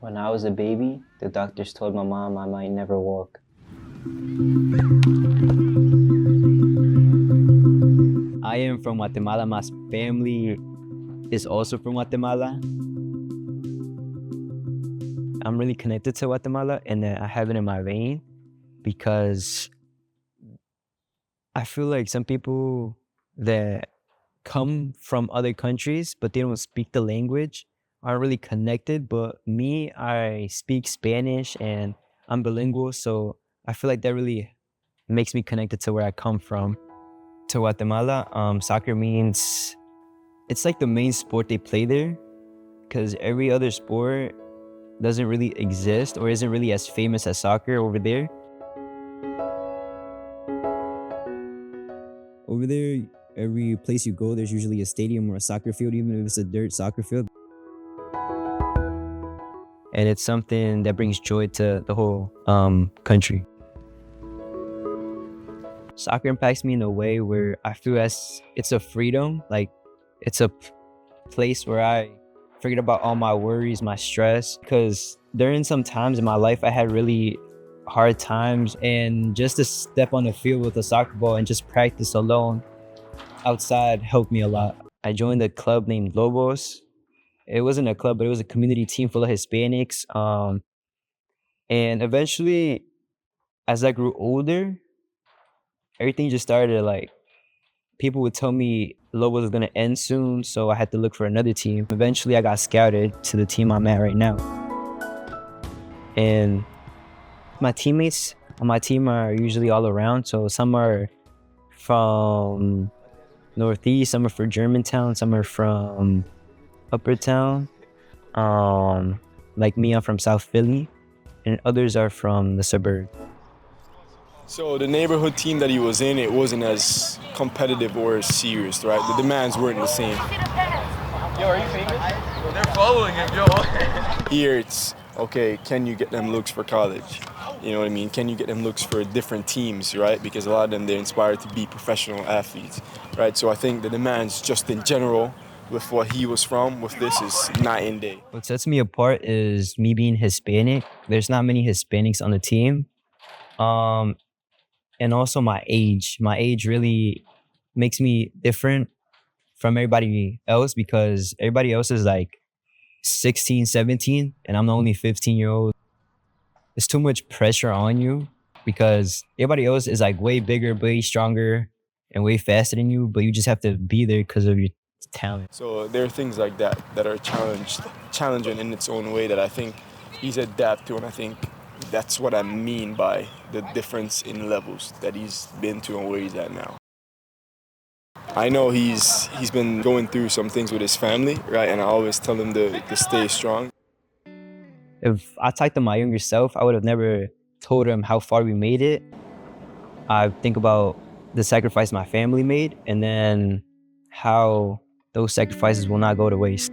When I was a baby, the doctors told my mom I might never walk. I am from Guatemala. My family is also from Guatemala. I'm really connected to Guatemala, and I have it in my vein because I feel like some people that come from other countries, but they don't speak the language, aren't really connected. But me, I speak Spanish and I'm bilingual, so I feel like that really makes me connected to where I come from. To Guatemala, soccer means it's like the main sport they play there, because every other sport doesn't really exist or isn't really as famous as soccer over there. Over there, every place you go, there's usually a stadium or a soccer field, even if it's a dirt soccer field. And it's something that brings joy to the whole country. Soccer impacts me in a way where I feel as it's a freedom, like it's a place where I forget about all my worries, my stress, because during some times in my life I had really hard times, and just to step on the field with a soccer ball and just practice alone outside helped me a lot. I joined a club named Lobos. It wasn't a club, but it was a community team full of Hispanics. And eventually, as I grew older, everything just started like people would tell me Lobos was gonna end soon, so I had to look for another team. Eventually, I got scouted to the team I'm at right now. And my teammates on my team are usually all around. So some are from Northeast, some are from Germantown, some are from Upper Town. Like me, I'm from South Philly, and others are from the suburb. So the neighborhood team that he was in, it wasn't as competitive or as serious, right? The demands weren't the same. Yo, are you famous? They're following him, yo. Here it's, okay, can you get them looks for college? You know what I mean? Can you get them looks for different teams, right? Because a lot of them, they're inspired to be professional athletes, right? So I think the demands just in general with what he was from, with this is night and day. What sets me apart is me being Hispanic. There's not many Hispanics on the team. And also my age. My age really makes me different from everybody else because everybody else is like 16, 17, and I'm the only 15-year-old. It's too much pressure on you because everybody else is like way bigger, way stronger, and way faster than you, but you just have to be there because of your talent. So there are things like that that are challenging in its own way that I think he's adapted to, and I think that's what I mean by the difference in levels that he's been to and where he's at now. I know he's been going through some things with his family, right? And I always tell him to stay strong. If I talked to my younger self, I would have never told him how far we made it. I think about the sacrifice my family made and then how those sacrifices will not go to waste.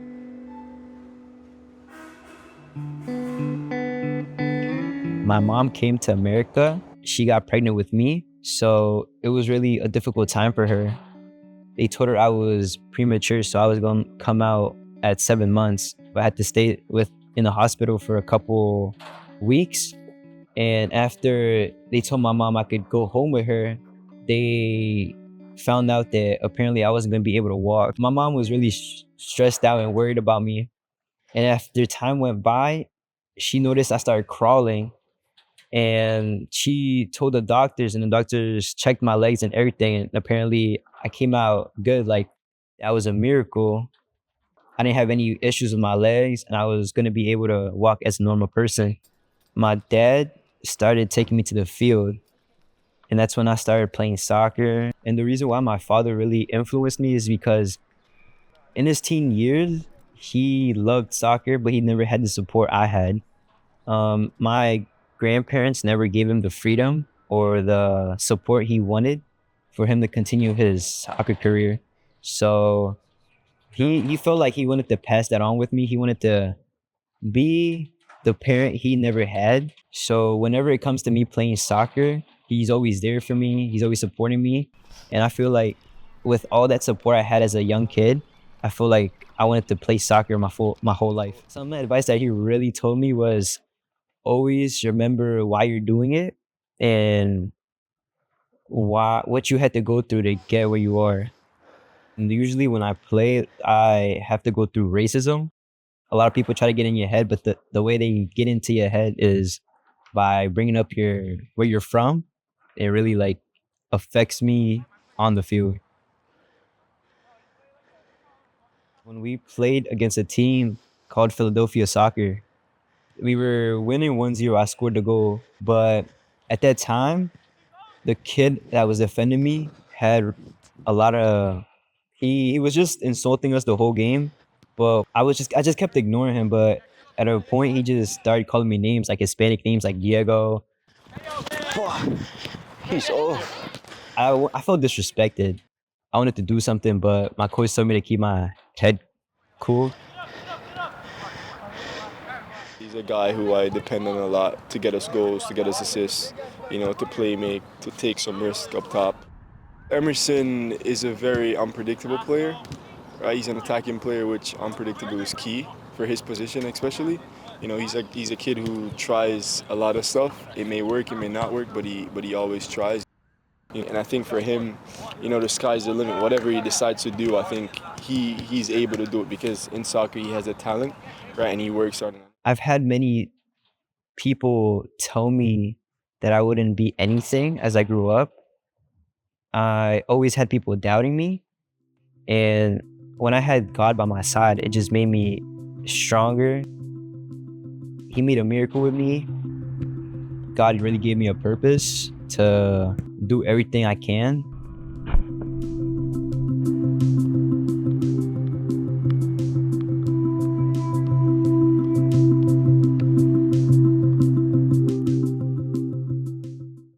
My mom came to America. She got pregnant with me, so it was really a difficult time for her. They told her I was premature, so I was going to come out at 7 months. But I had to stay in the hospital for a couple weeks. And after they told my mom I could go home with her, they found out that apparently I wasn't going to be able to walk. My mom was really stressed out and worried about me. And after time went by, she noticed I started crawling. And she told the doctors, and the doctors checked my legs and everything. And apparently I came out good. Like that was a miracle. I didn't have any issues with my legs, and I was going to be able to walk as a normal person. My dad started taking me to the field, and that's when I started playing soccer. And the reason why my father really influenced me is because in his teen years, he loved soccer, but he never had the support I had. My grandparents never gave him the freedom or the support he wanted for him to continue his soccer career. So he felt like he wanted to pass that on with me. He wanted to be the parent he never had. So whenever it comes to me playing soccer, he's always there for me. He's always supporting me. And I feel like with all that support I had as a young kid, I feel like I wanted to play soccer my whole life. Some advice that he really told me was always remember why you're doing it and what you had to go through to get where you are. And usually when I play, I have to go through racism. A lot of people try to get in your head, but the way they get into your head is by bringing up where you're from. It really like affects me on the field. When we played against a team called Philadelphia Soccer, we were winning 1-0. I scored the goal, but at that time, the kid that was defending me had a lot of he was just insulting us the whole game. But I just kept ignoring him. But at a point, he just started calling me names like Hispanic names like Diego. He's off. I felt disrespected. I wanted to do something, but my coach told me to keep my head cool. He's a guy who I depend on a lot to get us goals, to get us assists, to play make, to take some risk up top. Emerson is a very unpredictable player. Right? He's an attacking player, which unpredictable is key for his position, especially. He's a kid who tries a lot of stuff. It may work, it may not work, but he always tries. And I think for him, the sky's the limit. Whatever he decides to do, I think he's able to do it because in soccer he has a talent, right? And he works hard. I've had many people tell me that I wouldn't be anything as I grew up. I always had people doubting me. And when I had God by my side, it just made me stronger. He made a miracle with me. God really gave me a purpose to do everything I can